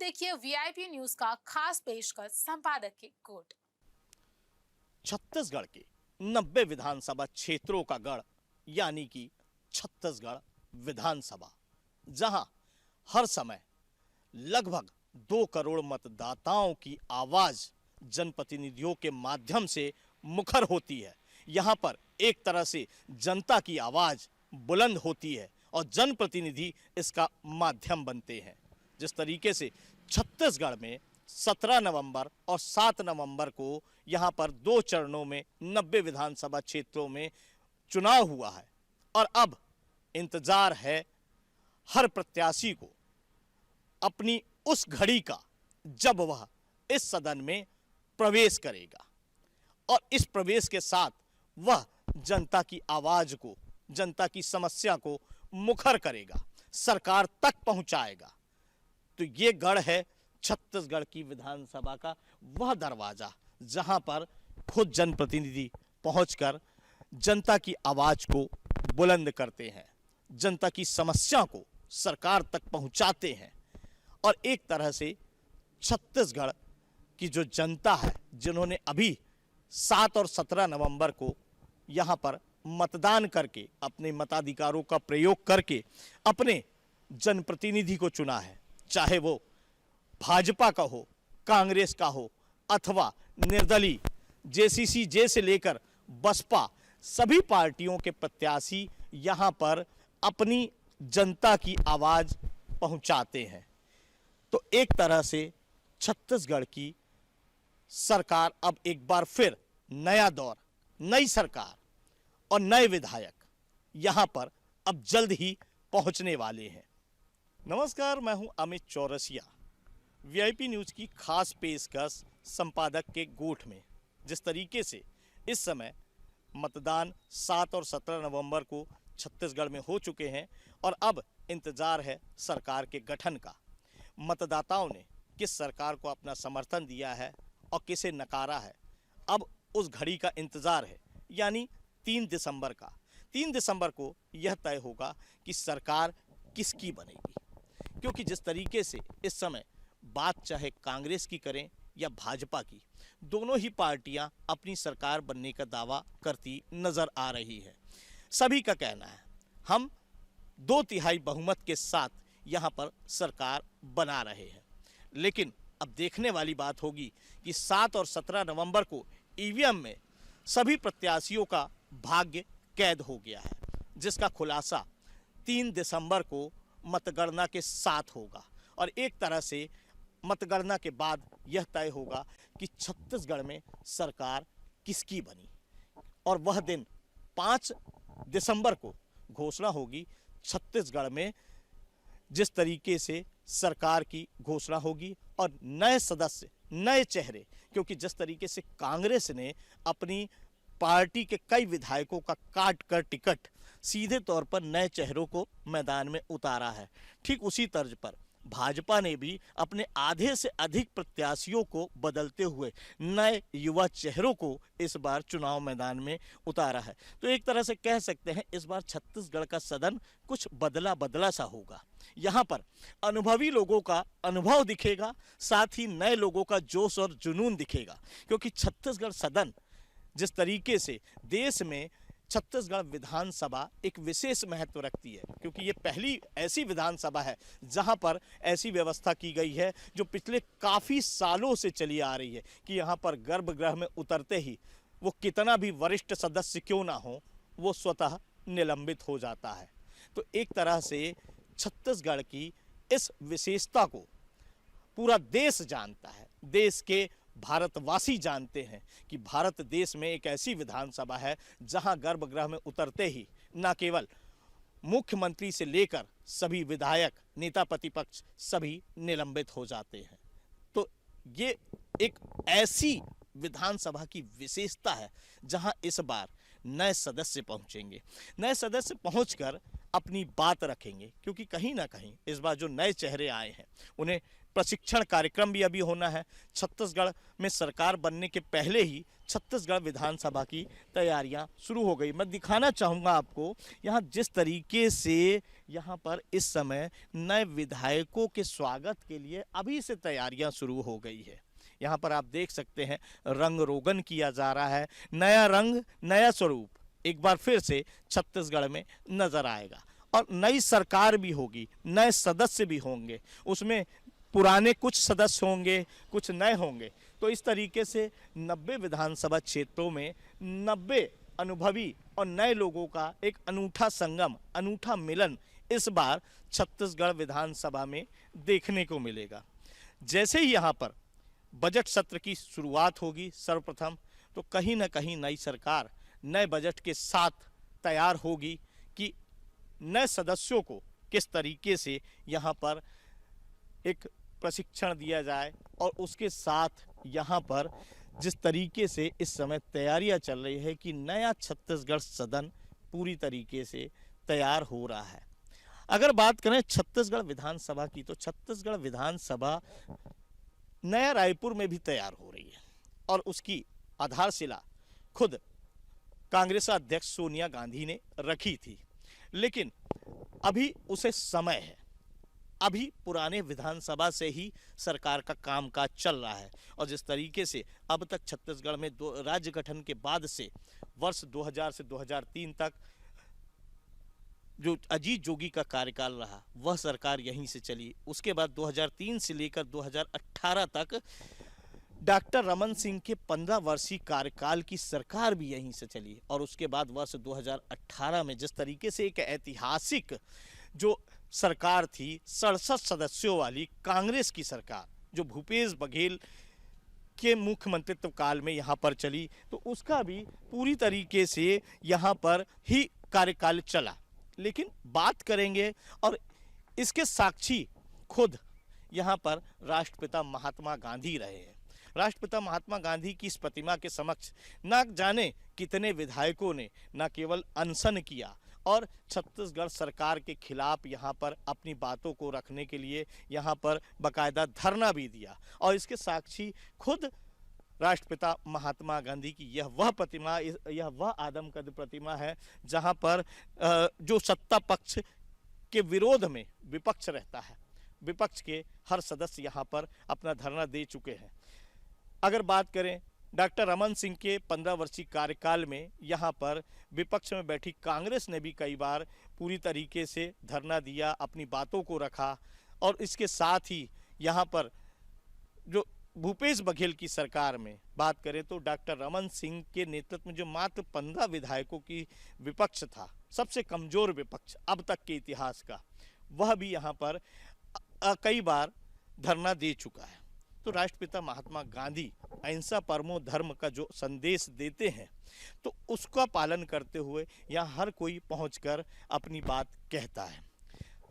देखिए VIP news का खास पेशकश संपादक की कोट। छत्तीसगढ़ के 90 विधानसभा क्षेत्रों का गढ़ यानी कि छत्तीसगढ़ विधानसभा, जहां हर समय लगभग 2 करोड़ मतदाताओं की आवाज जनप्रतिनिधियों के माध्यम से मुखर होती है। यहां पर एक तरह से जनता की आवाज बुलंद होती है और जनप्रतिनिधि इसका माध्यम बनते हैं। जिस तरीके से छत्तीसगढ़ में 17 नवंबर और 7 नवंबर को यहां पर 2 चरणों में 90 विधानसभा क्षेत्रों में चुनाव हुआ है और अब इंतजार है हर प्रत्याशी को अपनी उस घड़ी का जब वह इस सदन में प्रवेश करेगा और इस प्रवेश के साथ वह जनता की आवाज को, जनता की समस्या को मुखर करेगा, सरकार तक पहुंचाएगा। तो ये गढ़ है छत्तीसगढ़ की विधानसभा का वह दरवाजा जहां पर खुद जनप्रतिनिधि पहुंचकर जनता की आवाज को बुलंद करते हैं, जनता की समस्या को सरकार तक पहुंचाते हैं। और एक तरह से छत्तीसगढ़ की जो जनता है, जिन्होंने अभी 7 और 17 नवंबर को यहां पर मतदान करके, अपने मताधिकारों का प्रयोग करके अपने जनप्रतिनिधि को चुना है, चाहे वो भाजपा का हो, कांग्रेस का हो अथवा निर्दलीय, जेसीसी जे से लेकर बसपा, सभी पार्टियों के प्रत्याशी यहां पर अपनी जनता की आवाज पहुंचाते हैं। तो एक तरह से छत्तीसगढ़ की सरकार अब एक बार फिर नया दौर, नई सरकार और नए विधायक यहां पर अब जल्द ही पहुंचने वाले हैं। नमस्कार, मैं हूं अमित चौरसिया, वीआईपी न्यूज की खास पेशकश संपादक के गोठ में। जिस तरीके से इस समय मतदान 7 और 17 नवंबर को छत्तीसगढ़ में हो चुके हैं और अब इंतजार है सरकार के गठन का। मतदाताओं ने किस सरकार को अपना समर्थन दिया है और किसे नकारा है, अब उस घड़ी का इंतजार है, यानी 3 दिसंबर का। 3 दिसंबर को यह तय होगा कि सरकार किसकी बनेगी, क्योंकि जिस तरीके से इस समय बात चाहे कांग्रेस की करें या भाजपा की, दोनों ही पार्टियां अपनी सरकार बनने का दावा करती नजर आ रही है। सभी का कहना है हम 2/3 बहुमत के साथ यहां पर सरकार बना रहे हैं। लेकिन अब देखने वाली बात होगी कि 7 और 17 नवंबर को ईवीएम में सभी प्रत्याशियों का भाग्य कैद हो गया है, जिसका खुलासा 3 दिसंबर को मतगणना के साथ होगा और एक तरह से मतगणना के बाद यह तय होगा कि छत्तीसगढ़ में सरकार किसकी बनी। और वह दिन 5 दिसंबर को घोषणा होगी छत्तीसगढ़ में, जिस तरीके से सरकार की घोषणा होगी और नए सदस्य, नए चेहरे, क्योंकि जिस तरीके से कांग्रेस ने अपनी पार्टी के कई विधायकों का काट कर टिकट सीधे तौर पर नए चेहरों को मैदान में उतारा है, ठीक उसी तर्ज पर भाजपा ने भी अपने आधे से अधिक प्रत्याशियों को बदलते हुए नए युवा चेहरों को इस बार चुनाव मैदान में उतारा है। तो एक तरह से कह सकते हैं इस बार छत्तीसगढ़ का सदन कुछ बदला बदला सा होगा। यहाँ पर अनुभवी लोगों का अनुभव दिखेगा, साथ ही नए लोगों का जोश और जुनून दिखेगा, क्योंकि छत्तीसगढ़ सदन जिस तरीके से देश में छत्तीसगढ़ विधानसभा एक विशेष महत्व रखती है, क्योंकि ये पहली ऐसी विधानसभा है जहां पर ऐसी व्यवस्था की गई है जो पिछले काफ़ी सालों से चली आ रही है कि यहां पर गर्भगृह में उतरते ही वो कितना भी वरिष्ठ सदस्य क्यों ना हो, वो स्वतः निलंबित हो जाता है। तो एक तरह से छत्तीसगढ़ की इस विशेषता को पूरा देश जानता है, देश के भारतवासी जानते हैं कि भारत देश में एक ऐसी विधानसभा है जहां गर्भगृह में उतरते ही न केवल मुख्यमंत्री से लेकर सभी विधायक, नेता प्रतिपक्ष सभी निलंबित हो जाते हैं। तो ये एक ऐसी विधानसभा की विशेषता है जहां इस बार नए सदस्य पहुंचेंगे, नए सदस्य पहुंचकर अपनी बात रखेंगे, क्योंकि कहीं ना कहीं इस बार जो नए चेहरे आए हैं उन्हें प्रशिक्षण कार्यक्रम भी अभी होना है। छत्तीसगढ़ में सरकार बनने के पहले ही छत्तीसगढ़ विधानसभा की तैयारियां शुरू हो गई। मैं दिखाना चाहूँगा आपको यहाँ जिस तरीके से यहाँ पर इस समय नए विधायकों के स्वागत के लिए अभी से तैयारियां शुरू हो गई है। यहाँ पर आप देख सकते हैं रंग रोगन किया जा रहा है। नया रंग नया स्वरूप एक बार फिर से छत्तीसगढ़ में नजर आएगा और नई सरकार भी होगी, नए सदस्य भी होंगे, उसमें पुराने कुछ सदस्य होंगे, कुछ नए होंगे। तो इस तरीके से 90 विधानसभा क्षेत्रों में 90 अनुभवी और नए लोगों का एक अनूठा संगम, अनूठा मिलन इस बार छत्तीसगढ़ विधानसभा में देखने को मिलेगा। जैसे ही यहाँ पर बजट सत्र की शुरुआत होगी सर्वप्रथम, तो कहीं ना कहीं नई सरकार नए बजट के साथ तैयार होगी कि नए सदस्यों को किस तरीके से यहाँ पर एक प्रशिक्षण दिया जाए और उसके साथ यहाँ पर जिस तरीके से इस समय तैयारियां चल रही है कि नया छत्तीसगढ़ सदन पूरी तरीके से तैयार हो रहा है। अगर बात करें छत्तीसगढ़ विधानसभा की, तो छत्तीसगढ़ विधानसभा नया रायपुर में भी तैयार हो रही है और उसकी आधारशिला खुद कांग्रेस अध्यक्ष सोनिया गांधी ने रखी थी। लेकिन अभी उसे समय है, अभी पुराने विधानसभा से ही सरकार का कामकाज चल रहा है। और जिस तरीके से अब तक छत्तीसगढ़ में राज्य गठन के बाद से वर्ष 2000 से 2003 तक जो अजीत जोगी का कार्यकाल रहा, वह सरकार यहीं से चली। उसके बाद 2003 से लेकर 2018 तक डॉक्टर रमन सिंह के 15 वर्षीय कार्यकाल की सरकार भी यहीं से चली। और उसके बाद वर्ष 2018 में जिस तरीके से एक ऐतिहासिक जो सरकार थी 67 सदस्यों वाली कांग्रेस की सरकार, जो भूपेश बघेल के मुख्यमंत्रित्व काल में यहाँ पर चली, तो उसका भी पूरी तरीके से यहाँ पर ही कार्यकाल चला। लेकिन बात करेंगे और इसके साक्षी खुद यहाँ पर राष्ट्रपिता महात्मा गांधी रहे हैं। राष्ट्रपिता महात्मा गांधी की इस प्रतिमा के समक्ष ना जाने कितने विधायकों ने न केवल अनशन किया और छत्तीसगढ़ सरकार के खिलाफ यहाँ पर अपनी बातों को रखने के लिए यहाँ पर बाकायदा धरना भी दिया। और इसके साक्षी खुद राष्ट्रपिता महात्मा गांधी की यह वह प्रतिमा, यह वह आदमकद प्रतिमा है जहाँ पर जो सत्ता पक्ष के विरोध में विपक्ष रहता है, विपक्ष के हर सदस्य यहाँ पर अपना धरना दे चुके हैं। अगर बात करें डॉक्टर रमन सिंह के 15 वर्षीय कार्यकाल में यहाँ पर विपक्ष में बैठी कांग्रेस ने भी कई बार पूरी तरीके से धरना दिया, अपनी बातों को रखा। और इसके साथ ही यहाँ पर जो भूपेश बघेल की सरकार में बात करें तो डॉक्टर रमन सिंह के नेतृत्व में जो मात्र 15 विधायकों की विपक्ष था, सबसे कमजोर विपक्ष अब तक के इतिहास का, वह भी यहाँ पर कई बार धरना दे चुका है। तो राष्ट्रपिता महात्मा गांधी अहिंसा परमो धर्म का जो संदेश देते हैं, तो उसका पालन करते हुए यहाँ हर कोई पहुंचकर अपनी बात कहता है।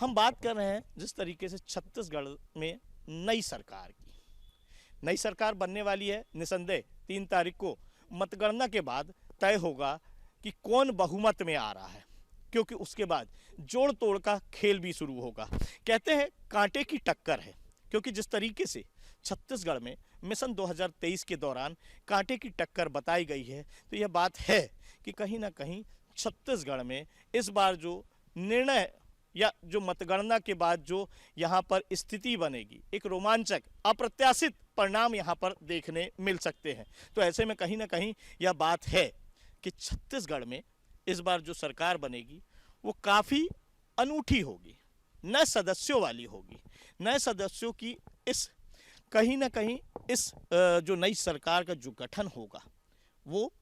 हम बात कर रहे हैं जिस तरीके से छत्तीसगढ़ में नई सरकार की, नई सरकार बनने वाली है। निसंदेह 3 तारीख को मतगणना के बाद तय होगा कि कौन बहुमत में आ रहा है, क्योंकि उसके बाद जोड़ तोड़ का खेल भी शुरू होगा। कहते हैं कांटे की टक्कर है, क्योंकि जिस तरीके से छत्तीसगढ़ में मिशन 2023 के दौरान कांटे की टक्कर बताई गई है, तो यह बात है कि कहीं ना कहीं छत्तीसगढ़ में इस बार जो निर्णय या जो मतगणना के बाद जो यहाँ पर स्थिति बनेगी, एक रोमांचक अप्रत्याशित परिणाम यहाँ पर देखने मिल सकते हैं। तो ऐसे में कहीं ना कहीं यह बात है कि छत्तीसगढ़ में इस बार जो सरकार बनेगी वो काफ़ी अनूठी होगी, नए सदस्यों वाली होगी। नए सदस्यों की इस कहीं ना कहीं इस जो नई सरकार का जो गठन होगा वो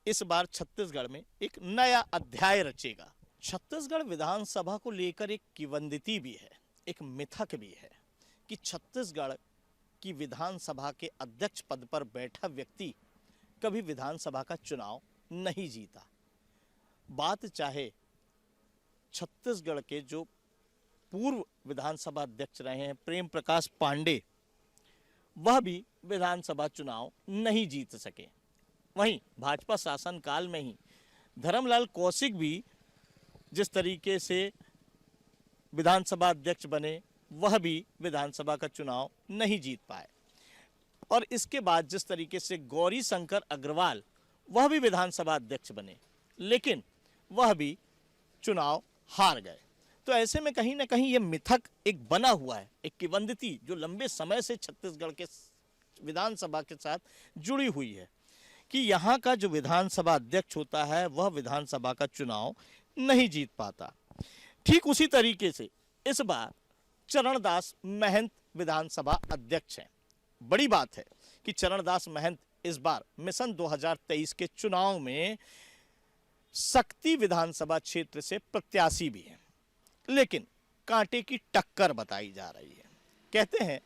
इस बार छत्तीसगढ़ में एक नया अध्याय रचेगा। छत्तीसगढ़ विधानसभा को लेकर एक किंवदंती भी है, एक मिथक भी है कि छत्तीसगढ़ की विधानसभा के अध्यक्ष पद पर बैठा व्यक्ति कभी विधानसभा का चुनाव नहीं जीता। बात चाहे छत्तीसगढ़ के जो पूर्व विधानसभा अध्यक्ष रहे हैं प्रेम प्रकाश पांडे, वह भी विधानसभा चुनाव नहीं जीत सके। वहीं भाजपा शासन काल में ही धर्मलाल कौशिक भी जिस तरीके से विधानसभा अध्यक्ष बने, वह भी विधानसभा का चुनाव नहीं जीत पाए। और इसके बाद जिस तरीके से गौरी शंकर अग्रवाल वह भी विधानसभा अध्यक्ष बने, लेकिन वह भी चुनाव हार गए। तो ऐसे में कहीं ना कहीं ये मिथक एक बना हुआ है, एक किंवदंती जो लंबे समय से छत्तीसगढ़ के विधानसभा के साथ जुड़ी हुई है कि यहाँ का जो विधानसभा अध्यक्ष होता है वह विधानसभा का चुनाव नहीं जीत पाता। ठीक उसी तरीके से इस बार चरणदास महंत विधानसभा अध्यक्ष हैं। बड़ी बात है कि चरणदास महंत इस बार मिशन 2023 के चुनाव में सक्ती विधानसभा क्षेत्र से प्रत्याशी भी हैं, लेकिन कांटे की टक्कर बताई जा रही है। कहते हैं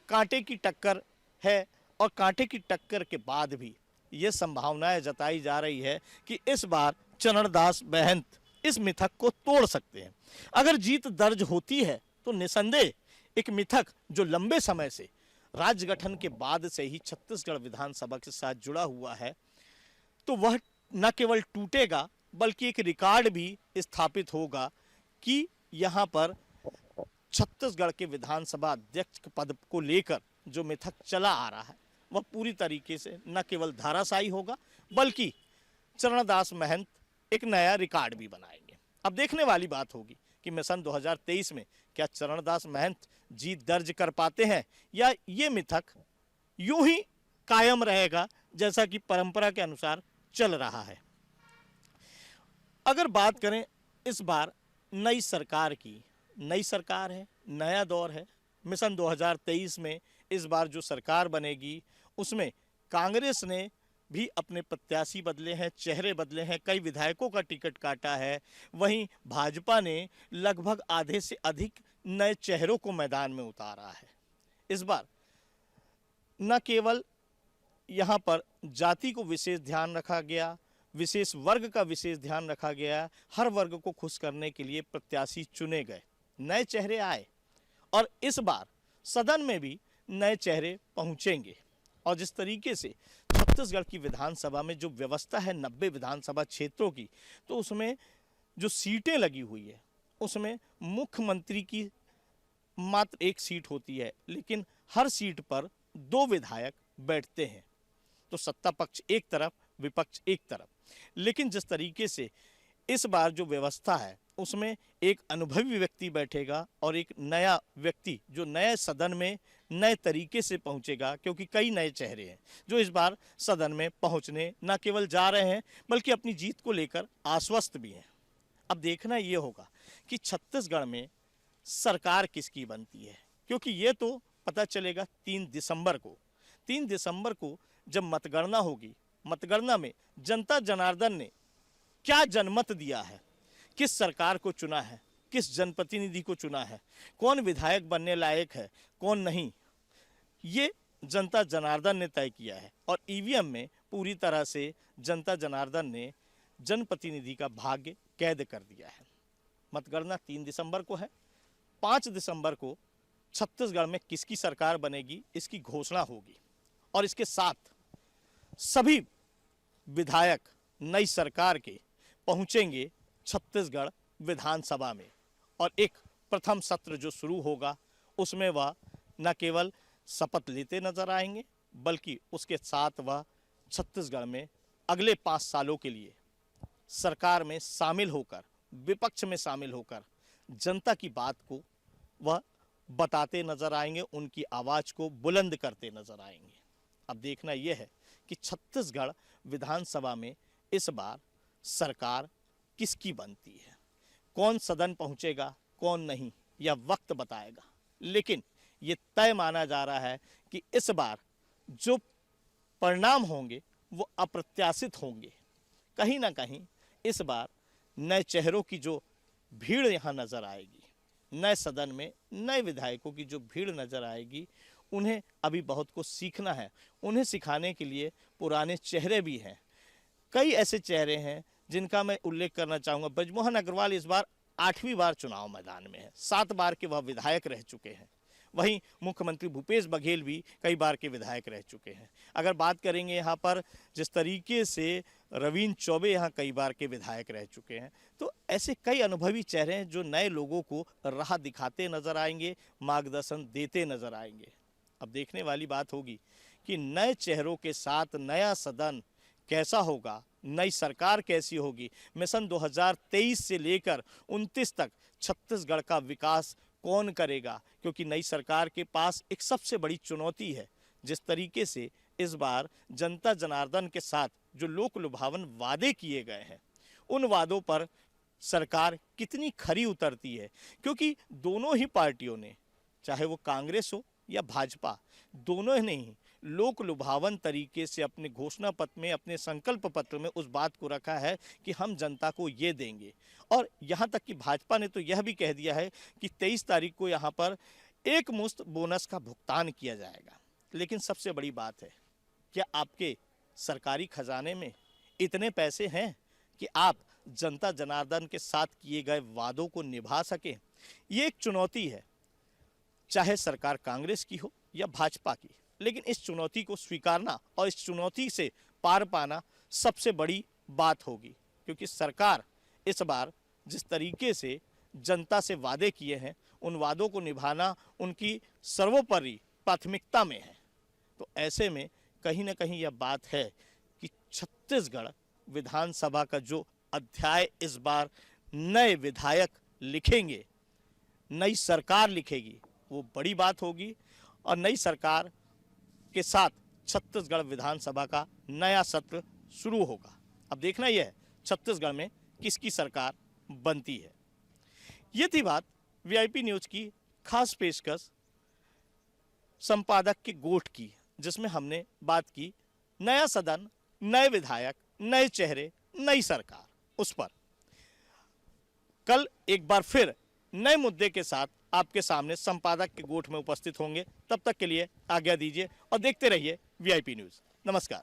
कांटे की टक्कर है, और कांटे की टक्कर के बाद भी ये संभावनाएं जताई जा रही है कि इस बार चरणदास महंत इस मिथक को तोड़ सकते हैं। अगर जीत दर्ज होती है तो निसंदेह एक मिथक जो लंबे समय से राज्य गठन के बाद से ही छत्तीसगढ़ विधानसभा के साथ जुड़ा हुआ है, तो वह न केवल टूटेगा बल्कि एक रिकॉर्ड भी स्थापित होगा कि यहाँ पर छत्तीसगढ़ के विधानसभा अध्यक्ष के पद को लेकर जो मिथक चला आ रहा है वह पूरी तरीके से न केवल धाराशायी होगा बल्कि चरणदास महंत एक नया रिकॉर्ड भी बनाएंगे। अब देखने वाली बात होगी कि मिशन 2023 में क्या चरणदास महंत जीत दर्ज कर पाते हैं या ये मिथक यूं ही कायम रहेगा जैसा कि परंपरा के अनुसार चल रहा है। अगर बात करें इस बार नई सरकार की, नई सरकार है, नया दौर है। मिशन 2023 में इस बार जो सरकार बनेगी उसमें कांग्रेस ने भी अपने प्रत्याशी बदले हैं, चेहरे बदले हैं, कई विधायकों का टिकट काटा है। वहीं भाजपा ने लगभग आधे से अधिक नए चेहरों को मैदान में उतारा है। इस बार न केवल यहाँ पर जाति को विशेष ध्यान रखा गया, विशेष वर्ग का विशेष ध्यान रखा गया, हर वर्ग को खुश करने के लिए प्रत्याशी चुने गए, नए चेहरे आए और इस बार सदन में भी नए चेहरे पहुंचेंगे। और जिस तरीके से छत्तीसगढ़ की विधानसभा में जो व्यवस्था है 90 विधानसभा क्षेत्रों की, तो उसमें जो सीटें लगी हुई है उसमें मुख्यमंत्री की मात्र एक सीट होती है, लेकिन हर सीट पर 2 विधायक बैठते हैं। तो सत्ता पक्ष एक तरफ, विपक्ष एक तरफ। लेकिन जिस तरीके से इस बार जो व्यवस्था है उसमें एक अनुभवी व्यक्ति बैठेगा और एक नया व्यक्ति जो नए सदन में नए तरीके से पहुंचेगा, क्योंकि कई नए चेहरे हैं जो इस बार सदन में पहुंचने न केवल जा रहे हैं बल्कि अपनी जीत को लेकर आश्वस्त भी हैं। अब देखना ये होगा कि छत्तीसगढ़ में सरकार किसकी बनती है, क्योंकि ये तो पता चलेगा 3 दिसंबर को। 3 दिसंबर को जब मतगणना होगी, मतगणना में जनता जनार्दन ने क्या जनमत दिया है, किस सरकार को चुना है, किस जनप्रतिनिधि को चुना है, कौन विधायक बनने लायक है, कौन नहीं, ये जनता जनार्दन ने तय किया है। और ईवीएम में पूरी तरह से जनता जनार्दन ने जनप्रतिनिधि का भाग्य कैद कर दिया है। मतगणना 3 दिसंबर को है। 5 दिसंबर को छत्तीसगढ़ में किसकी सरकार बनेगी इसकी घोषणा होगी और इसके साथ सभी विधायक नई सरकार के पहुंचेंगे छत्तीसगढ़ विधानसभा में और एक प्रथम सत्र जो शुरू होगा उसमें वह न केवल शपथ लेते नजर आएंगे बल्कि उसके साथ वह छत्तीसगढ़ में अगले 5 सालों के लिए सरकार में शामिल होकर, विपक्ष में शामिल होकर जनता की बात को वह बताते नजर आएंगे, उनकी आवाज़ को बुलंद करते नजर आएंगे। अब देखना यह है कि छत्तीसगढ़ विधानसभा में इस बार सरकार किसकी बनती है, कौन सदन पहुंचेगा कौन नहीं, यह वक्त बताएगा। लेकिन ये तय माना जा रहा है कि इस बार जो परिणाम होंगे वो अप्रत्याशित होंगे। कहीं ना कहीं इस बार नए चेहरों की जो भीड़ यहाँ नजर आएगी, नए सदन में नए विधायकों की जो भीड़ नजर आएगी, उन्हें अभी बहुत कुछ सीखना है। उन्हें सिखाने के लिए पुराने चेहरे भी हैं। कई ऐसे चेहरे हैं जिनका मैं उल्लेख करना चाहूँगा। ब्रजमोहन अग्रवाल इस बार 8वीं बार चुनाव मैदान में है, 7 बार के वह विधायक रह चुके हैं। वहीं मुख्यमंत्री भूपेश बघेल भी कई बार के विधायक रह चुके हैं। अगर बात करेंगे यहाँ पर जिस तरीके से रवींद्र चौबे यहाँ कई बार के विधायक रह चुके हैं, तो ऐसे कई अनुभवी चेहरे हैं जो नए लोगों को राह दिखाते नजर आएंगे, मार्गदर्शन देते नजर आएंगे। अब देखने वाली बात होगी कि नए चेहरों के साथ नया सदन कैसा होगा, नई सरकार कैसी होगी, मिशन 2023 से लेकर 29 तक छत्तीसगढ़ का विकास कौन करेगा, क्योंकि नई सरकार के पास एक सबसे बड़ी चुनौती है। जिस तरीके से इस बार जनता जनार्दन के साथ जो लोक लुभावन वादे किए गए हैं, उन वादों पर सरकार कितनी खरी उतरती है, क्योंकि दोनों ही पार्टियों ने, चाहे वो कांग्रेस हो या भाजपा, दोनों ने ही लोक लुभावन तरीके से अपने घोषणा पत्र में, अपने संकल्प पत्र में उस बात को रखा है कि हम जनता को ये देंगे। और यहाँ तक कि भाजपा ने तो यह भी कह दिया है कि 23 तारीख को यहाँ पर एक मुश्त बोनस का भुगतान किया जाएगा। लेकिन सबसे बड़ी बात है, क्या आपके सरकारी खजाने में इतने पैसे हैं कि आप जनता जनार्दन के साथ किए गए वादों को निभा सकें? ये एक चुनौती है, चाहे सरकार कांग्रेस की हो या भाजपा की। लेकिन इस चुनौती को स्वीकारना और इस चुनौती से पार पाना सबसे बड़ी बात होगी, क्योंकि सरकार इस बार जिस तरीके से जनता से वादे किए हैं, उन वादों को निभाना उनकी सर्वोपरि प्राथमिकता में है। तो ऐसे में कहीं ना कहीं यह बात है कि छत्तीसगढ़ विधानसभा का जो अध्याय इस बार नए विधायक लिखेंगे, नई सरकार लिखेगी, वो बड़ी बात होगी। और नई सरकार के साथ छत्तीसगढ़ विधानसभा का नया सत्र शुरू होगा। अब देखना यह है छत्तीसगढ़ में किसकी सरकार बनती है। ये थी बात वीआईपी न्यूज की खास पेशकश संपादक के गोठ की, जिसमें हमने बात की नया सदन, नए विधायक, नए चेहरे, नई सरकार। उस पर कल एक बार फिर नए मुद्दे के साथ आपके सामने संपादक के गोठ में उपस्थित होंगे। तब तक के लिए आज्ञा दीजिए और देखते रहिए वीआईपी न्यूज। नमस्कार।